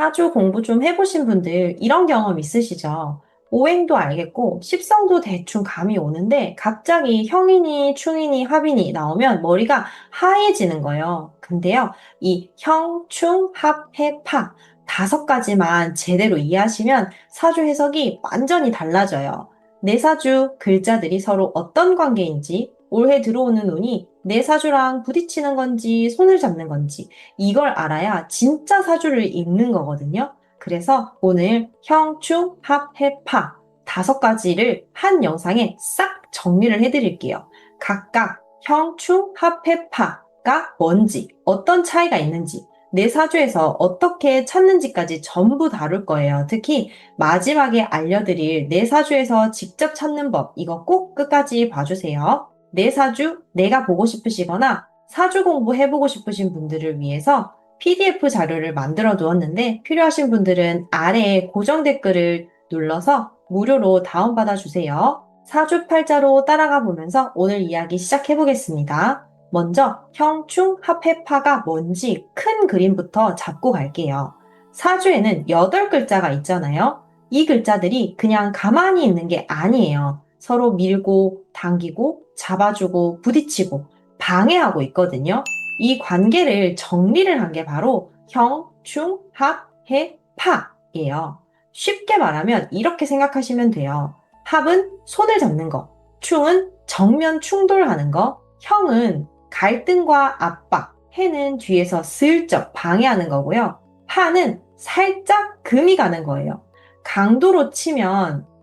사주 공부 좀 해보신 분들 이런 경험 있으시죠? 오행도 알겠고 십성도 대충 감이 오는데 갑자기 형이니 충이니 합이니 나오면 머리가 하얘지는 거예요. 근데요, 이 형, 충, 합, 해, 파 다섯 가지만 제대로 이해하시면 사주 해석이 완전히 달라져요. 내 사주 글자들이 서로 어떤 관계인지, 올해 들어오는 운이 내 사주랑 부딪히는 건지 손을 잡는 건지 이걸 알아야 진짜 사주를 읽는 거거든요. 그래서 오늘 형, 충, 합, 해, 파 다섯 가지를 한 영상에 싹 정리를 해드릴게요. 각각 형, 충, 합, 해, 파가 뭔지, 어떤 차이가 있는지, 내 사주에서 어떻게 찾는지까지 전부 다룰 거예요. 특히 마지막에 알려드릴 내 사주에서 직접 찾는 법, 이거 꼭 끝까지 봐주세요. 내 사주, 내가 보고 싶으시거나 사주 공부해보고 싶으신 분들을 위해서 PDF 자료를 만들어 두었는데 필요하신 분들은 아래에 고정 댓글을 눌러서 무료로 다운받아 주세요. 사주팔자로 따라가 보면서 오늘 이야기 시작해 보겠습니다. 먼저 형충 합해파가 뭔지 큰 그림부터 잡고 갈게요. 사주에는 8글자가 있잖아요. 이 글자들이 그냥 가만히 있는 게 아니에요. 서로 밀고 당기고 잡아주고 부딪히고 방해하고 있거든요. 이 관계를 정리를 한 게 바로 형, 충, 합, 해, 파예요. 쉽게 말하면 이렇게 생각하시면 돼요. 합은 손을 잡는 거, 충은 정면 충돌하는 거, 형은 갈등과 압박, 해는 뒤에서 슬쩍 방해하는 거고요. 파는 살짝 금이 가는 거예요.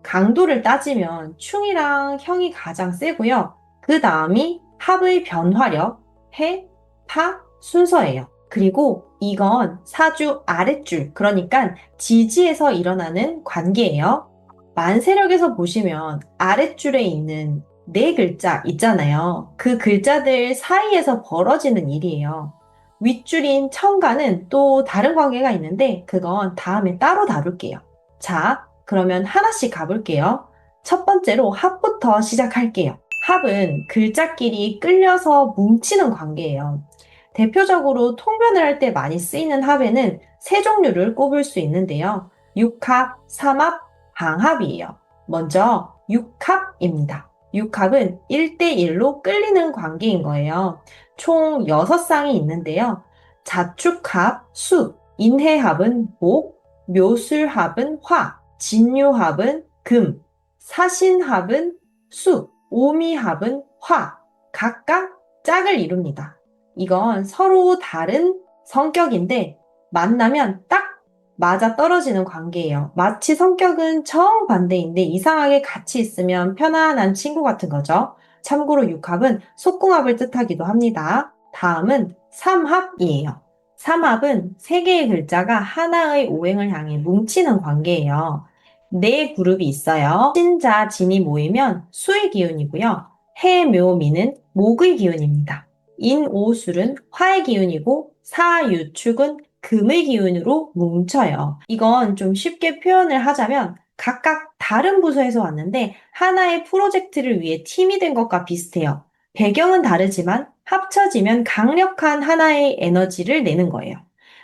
강도를 따지면 충이랑 형이 가장 세고요. 그 다음이 합의 변화력, 해, 파, 순서예요. 그리고 이건 사주 아랫줄, 그러니까 지지에서 일어나는 관계예요. 만세력에서 보시면 아랫줄에 있는 네 글자 있잖아요. 그 글자들 사이에서 벌어지는 일이에요. 윗줄인 천간은 또 다른 관계가 있는데 그건 다음에 따로 다룰게요. 자, 그러면 하나씩 가볼게요. 첫 번째로 합부터 시작할게요. 합은 글자끼리 끌려서 뭉치는 관계예요. 대표적으로 통변을 할 때 많이 쓰이는 합에는 세 종류를 꼽을 수 있는데요. 육합, 삼합, 방합이에요. 먼저 육합입니다. 육합은 1대1로 끌리는 관계인 거예요. 총 6쌍이 있는데요. 자축합, 수, 인해합은 목, 묘술합은 화, 진묘합은 금, 사신합은 수, 오미합은 화, 각각 짝을 이룹니다. 이건 서로 다른 성격인데 만나면 딱 맞아 떨어지는 관계예요. 마치 성격은 정반대인데 이상하게 같이 있으면 편안한 친구 같은 거죠. 참고로 육합은 속궁합을 뜻하기도 합니다. 다음은 삼합이에요. 삼합은 세 개의 글자가 하나의 오행을 향해 뭉치는 관계예요. 네 그룹이 있어요. 신자, 진이 모이면 수의 기운이고요. 해, 묘, 미는 목의 기운입니다. 인, 오, 술은 화의 기운이고 사, 유, 축은 금의 기운으로 뭉쳐요. 이건 좀 쉽게 표현을 하자면 각각 다른 부서에서 왔는데 하나의 프로젝트를 위해 팀이 된 것과 비슷해요. 배경은 다르지만 합쳐지면 강력한 하나의 에너지를 내는 거예요.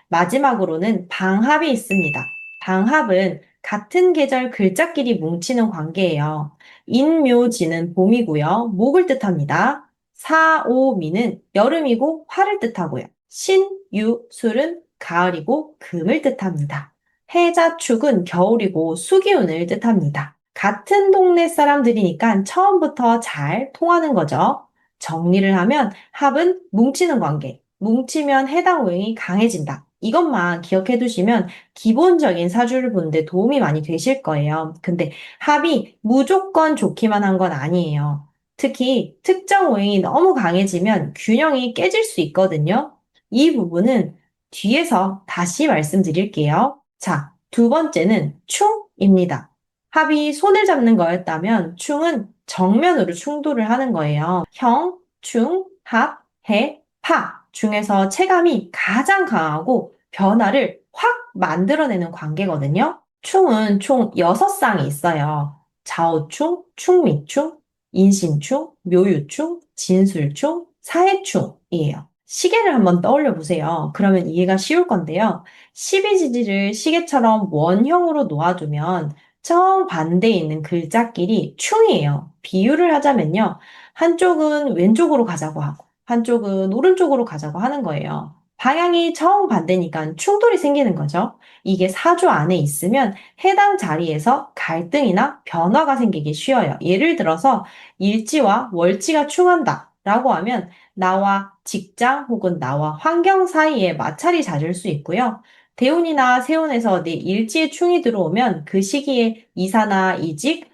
마지막으로는 방합이 있습니다. 방합은 같은 계절 글자끼리 뭉치는 관계예요. 인묘지는 봄이고요. 목을 뜻합니다. 사오미는 여름이고 화를 뜻하고요. 신유술은 가을이고 금을 뜻합니다. 해자축은 겨울이고 수기운을 뜻합니다. 같은 동네 사람들이니까 처음부터 잘 통하는 거죠. 정리를 하면 합은 뭉치는 관계, 뭉치면 해당 오행이 강해진다. 이것만 기억해 두시면 기본적인 사주를 보는데 도움이 많이 되실 거예요. 근데 합이 무조건 좋기만 한 건 아니에요. 특히 특정 오행이 너무 강해지면 균형이 깨질 수 있거든요. 이 부분은 뒤에서 다시 말씀드릴게요. 자, 두 번째는 충입니다. 합이 손을 잡는 거였다면 충은 정면으로 충돌을 하는 거예요. 형, 충, 합, 해, 파 중에서 체감이 가장 강하고 변화를 확 만들어내는 관계거든요. 충은 총 6쌍이 있어요. 자오충, 충미충, 인신충, 묘유충, 진술충, 사해충이에요. 시계를 한번 떠올려 보세요. 그러면 이해가 쉬울 건데요. 12지지를 시계처럼 원형으로 놓아두면 정반대에 있는 글자끼리 충이에요. 비유를 하자면요. 한쪽은 왼쪽으로 가자고 하고, 한쪽은 오른쪽으로 가자고 하는 거예요. 방향이 정반대니까 충돌이 생기는 거죠. 이게 사주 안에 있으면 해당 자리에서 갈등이나 변화가 생기기 쉬워요. 예를 들어서 일지와 월지가 충한다 라고 하면 나와 직장 혹은 나와 환경 사이에 마찰이 잦을 수 있고요. 대운이나 세운에서 내 일지에 충이 들어오면 그 시기에 이사나 이직,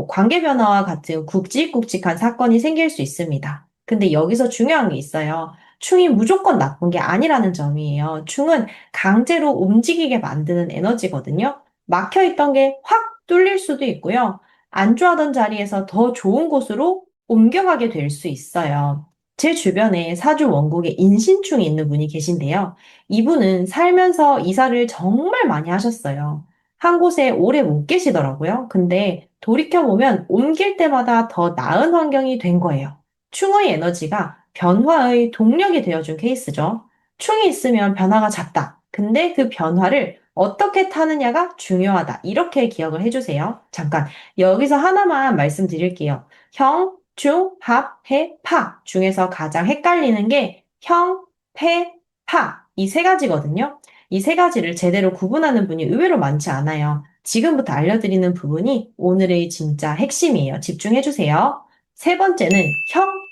관계 변화와 같은 굵직굵직한 사건이 생길 수 있습니다. 근데 여기서 중요한 게 있어요. 충이 무조건 나쁜 게 아니라는 점이에요. 충은 강제로 움직이게 만드는 에너지거든요. 막혀있던 게 확 뚫릴 수도 있고요. 안 좋아하던 자리에서 더 좋은 곳으로 옮겨가게 될 수 있어요. 제 주변에 사주 원국에 인신충이 있는 분이 계신데요. 이분은 살면서 이사를 정말 많이 하셨어요. 한 곳에 오래 못 계시더라고요. 근데 돌이켜보면 옮길 때마다 더 나은 환경이 된 거예요. 충의 에너지가 변화의 동력이 되어준 케이스죠. 충이 있으면 변화가 잦다. 근데 그 변화를 어떻게 타느냐가 중요하다. 이렇게 기억을 해주세요. 잠깐, 여기서 하나만 말씀드릴게요. 형, 중, 합, 해, 파 중에서 가장 헷갈리는 게 형, 패, 파 이 세 가지거든요. 이 세 가지를 제대로 구분하는 분이 의외로 많지 않아요. 지금부터 알려드리는 부분이 오늘의 진짜 핵심이에요. 집중해주세요. 세 번째는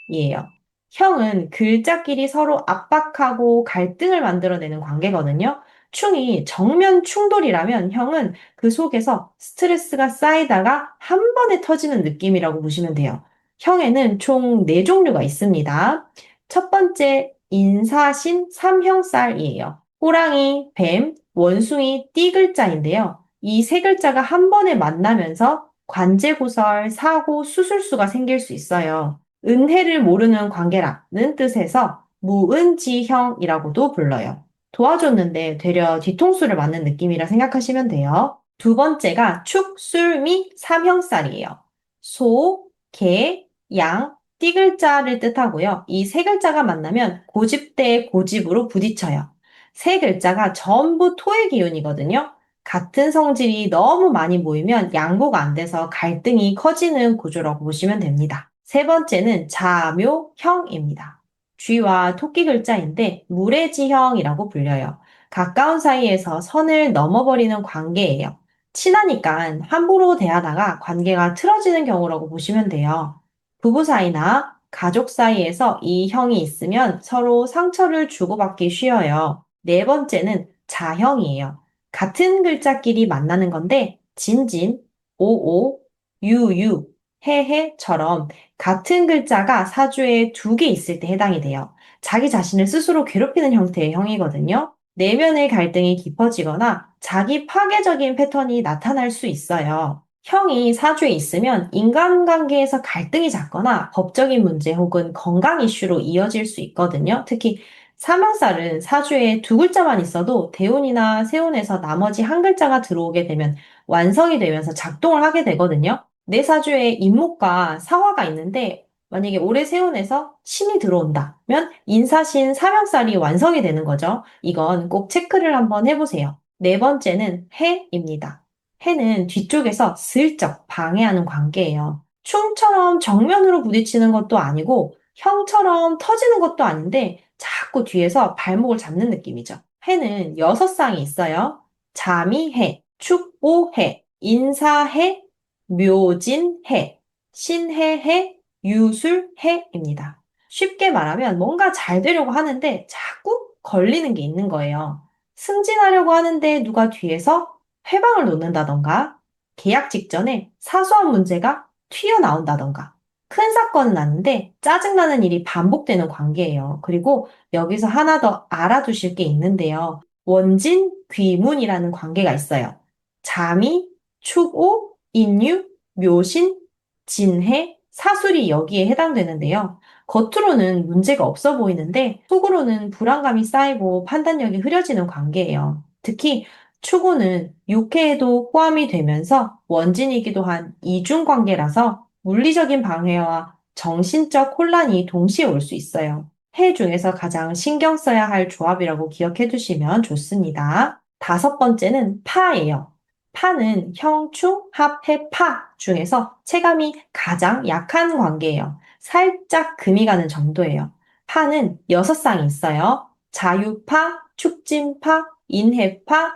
형이에요. 형은 글자끼리 서로 압박하고 갈등을 만들어내는 관계거든요. 충이 정면 충돌이라면 형은 그 속에서 스트레스가 쌓이다가 한 번에 터지는 느낌이라고 보시면 돼요. 형에는 총 네종류가 있습니다. 첫 번째, 인사신 삼형살이에요. 호랑이, 뱀, 원숭이, 띠 글자인데요. 이 세 글자가 한 번에 만나면서 관제고설, 사고, 수술수가 생길 수 있어요. 은혜를 모르는 관계라는 뜻에서 무은지형이라고도 불러요. 도와줬는데 되려 뒤통수를 맞는 느낌이라 생각하시면 돼요. 두 번째가 축, 술, 미, 삼형살이에요. 소, 개, 양, 띠글자를 뜻하고요. 이 세 글자가 만나면 고집대 고집으로 부딪혀요. 세 글자가 전부 토의 기운이거든요. 같은 성질이 너무 많이 모이면 양보가 안 돼서 갈등이 커지는 구조라고 보시면 됩니다. 세 번째는 자묘형입니다. 쥐와 토끼 글자인데 무례지형이라고 불려요. 가까운 사이에서 선을 넘어버리는 관계예요. 친하니까 함부로 대하다가 관계가 틀어지는 경우라고 보시면 돼요. 부부 사이나 가족 사이에서 이 형이 있으면 서로 상처를 주고받기 쉬워요. 네 번째는 자형이에요. 같은 글자끼리 만나는 건데 진진, 오오, 유유, 해해처럼 같은 글자가 사주에 두 개 있을 때 해당이 돼요. 자기 자신을 스스로 괴롭히는 형태의 형이거든요. 내면의 갈등이 깊어지거나 자기 파괴적인 패턴이 나타날 수 있어요. 형이 사주에 있으면 인간관계에서 갈등이 잦거나 법적인 문제 혹은 건강 이슈로 이어질 수 있거든요. 특히 사명살은 사주에 두 글자만 있어도 대운이나 세운에서 나머지 한 글자가 들어오게 되면 완성이 되면서 작동을 하게 되거든요. 내 사주에 인목과 사화가 있는데 만약에 올해 세운에서 신이 들어온다면 인사신 사명살이 완성이 되는 거죠. 이건 꼭 체크를 한번 해보세요. 네 번째는 해입니다. 해는 뒤쪽에서 슬쩍 방해하는 관계예요. 충처럼 정면으로 부딪히는 것도 아니고 형처럼 터지는 것도 아닌데 자꾸 뒤에서 발목을 잡는 느낌이죠. 해는 여섯 쌍이 있어요. 자미해, 축오해, 인사해, 묘진해, 신해해, 유술해입니다. 쉽게 말하면 뭔가 잘 되려고 하는데 자꾸 걸리는 게 있는 거예요. 승진하려고 하는데 누가 뒤에서 회방을 놓는다던가, 계약 직전에 사소한 문제가 튀어나온다던가, 큰 사건은 아닌데 짜증나는 일이 반복되는 관계예요. 그리고 여기서 하나 더 알아두실 게 있는데요. 원진, 귀문이라는 관계가 있어요. 자미, 축오, 인유, 묘신, 진해, 사술이 여기에 해당되는데요. 겉으로는 문제가 없어 보이는데 속으로는 불안감이 쌓이고 판단력이 흐려지는 관계예요. 특히 축오는 육해에도 포함이 되면서 원진이기도 한 이중 관계라서 물리적인 방해와 정신적 혼란이 동시에 올 수 있어요. 해 중에서 가장 신경 써야 할 조합이라고 기억해 두시면 좋습니다. 다섯 번째는 파예요. 파는 형, 충, 합, 해, 파 중에서 체감이 가장 약한 관계예요. 살짝 금이 가는 정도예요. 파는 여섯 쌍이 있어요. 자유파, 축진파, 인해파,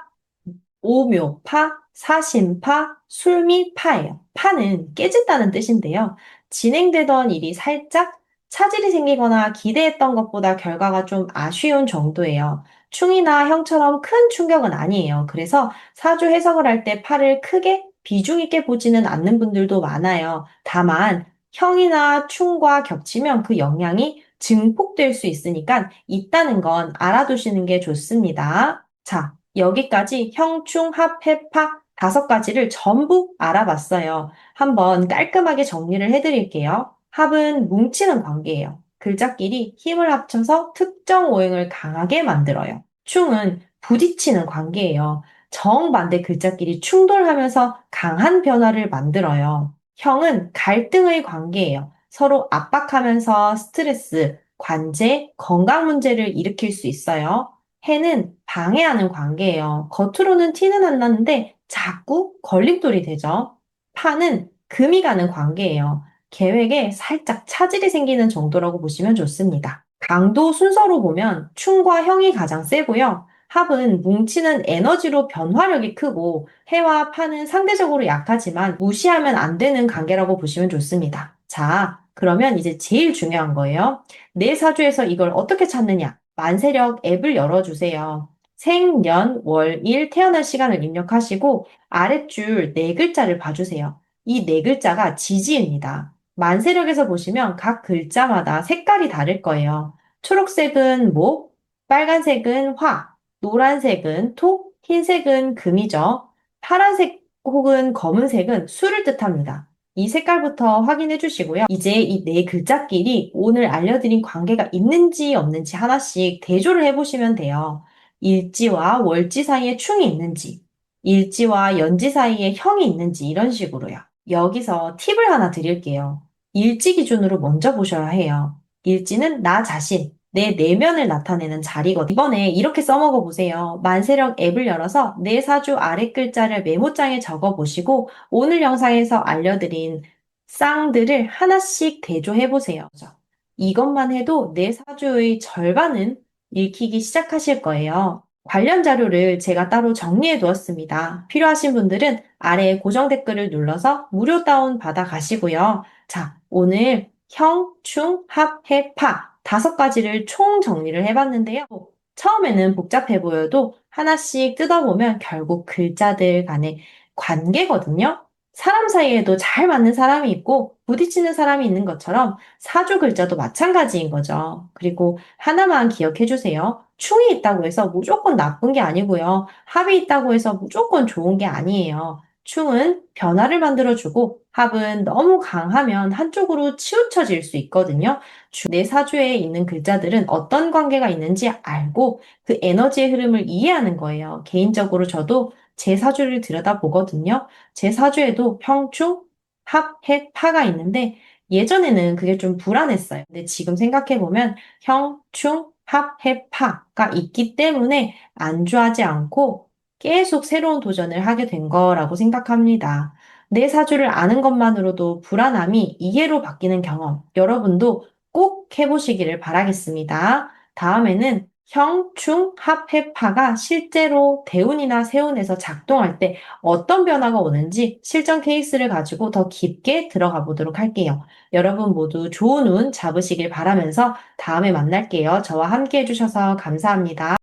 오묘파, 사신파, 술미파예요. 파는 깨진다는 뜻인데요. 진행되던 일이 살짝 차질이 생기거나 기대했던 것보다 결과가 좀 아쉬운 정도예요. 충이나 형처럼 큰 충격은 아니에요. 그래서 사주 해석을 할 때 파를 크게 비중 있게 보지는 않는 분들도 많아요. 다만 형이나 충과 겹치면 그 영향이 증폭될 수 있으니까 있다는 건 알아두시는 게 좋습니다. 자, 여기까지 형, 충, 합, 해, 파 다섯 가지를 전부 알아봤어요. 한번 깔끔하게 정리를 해드릴게요. 합은 뭉치는 관계예요. 글자끼리 힘을 합쳐서 특정 오행을 강하게 만들어요. 충은 부딪히는 관계예요. 정반대 글자끼리 충돌하면서 강한 변화를 만들어요. 형은 갈등의 관계예요. 서로 압박하면서 스트레스, 관제, 건강 문제를 일으킬 수 있어요. 해는 방해하는 관계예요. 겉으로는 티는 안 나는데 자꾸 걸림돌이 되죠. 파는 금이 가는 관계예요. 계획에 살짝 차질이 생기는 정도라고 보시면 좋습니다. 강도 순서로 보면 충과 형이 가장 세고요. 합은 뭉치는 에너지로 변화력이 크고 해와 파는 상대적으로 약하지만 무시하면 안 되는 관계라고 보시면 좋습니다. 자, 그러면 이제 제일 중요한 거예요. 내 사주에서 이걸 어떻게 찾느냐? 만세력 앱을 열어주세요. 생, 년, 월, 일 태어날 시간을 입력하시고 아랫줄 네 글자를 봐주세요. 이 네 글자가 지지입니다. 만세력에서 보시면 각 글자마다 색깔이 다를 거예요. 초록색은 목, 빨간색은 화, 노란색은 토, 흰색은 금이죠. 파란색 혹은 검은색은 수를 뜻합니다. 이 색깔부터 확인해 주시고요. 이제 이 네 글자끼리 오늘 알려드린 관계가 있는지 없는지 하나씩 대조를 해보시면 돼요. 일지와 월지 사이에 충이 있는지, 일지와 연지 사이에 형이 있는지 이런 식으로요. 여기서 팁을 하나 드릴게요. 일지 기준으로 먼저 보셔야 해요. 일지는 나 자신, 내 내면을 나타내는 자리거든요. 이번에 이렇게 써먹어 보세요. 만세력 앱을 열어서 내 사주 아래 글자를 메모장에 적어 보시고 오늘 영상에서 알려드린 쌍들을 하나씩 대조해 보세요. 이것만 해도 내 사주의 절반은 읽히기 시작하실 거예요. 관련 자료를 제가 따로 정리해 두었습니다. 필요하신 분들은 아래에 고정 댓글을 눌러서 무료 다운 받아 가시고요. 자, 오늘 형, 충, 합, 해, 파 다섯 가지를 총 정리를 해봤는데요. 처음에는 복잡해 보여도 하나씩 뜯어보면 결국 글자들 간의 관계거든요. 사람 사이에도 잘 맞는 사람이 있고 부딪히는 사람이 있는 것처럼 사주 글자도 마찬가지인 거죠. 그리고 하나만 기억해 주세요. 충이 있다고 해서 무조건 나쁜 게 아니고요. 합이 있다고 해서 무조건 좋은 게 아니에요. 충은 변화를 만들어주고 합은 너무 강하면 한쪽으로 치우쳐질 수 있거든요. 내 사주에 있는 글자들은 어떤 관계가 있는지 알고 그 에너지의 흐름을 이해하는 거예요. 개인적으로 저도 제 사주를 들여다보거든요. 제 사주에도 평충, 합, 해, 파가 있는데 예전에는 그게 좀 불안했어요. 근데 지금 생각해보면 형, 충, 합, 해, 파가 있기 때문에 안주하지 않고 계속 새로운 도전을 하게 된 거라고 생각합니다. 내 사주를 아는 것만으로도 불안함이 이해로 바뀌는 경험, 여러분도 꼭 해보시기를 바라겠습니다. 다음에는 형, 충, 합, 해, 파가 실제로 대운이나 세운에서 작동할 때 어떤 변화가 오는지 실전 케이스를 가지고 더 깊게 들어가 보도록 할게요. 여러분 모두 좋은 운 잡으시길 바라면서 다음에 만날게요. 저와 함께 해주셔서 감사합니다.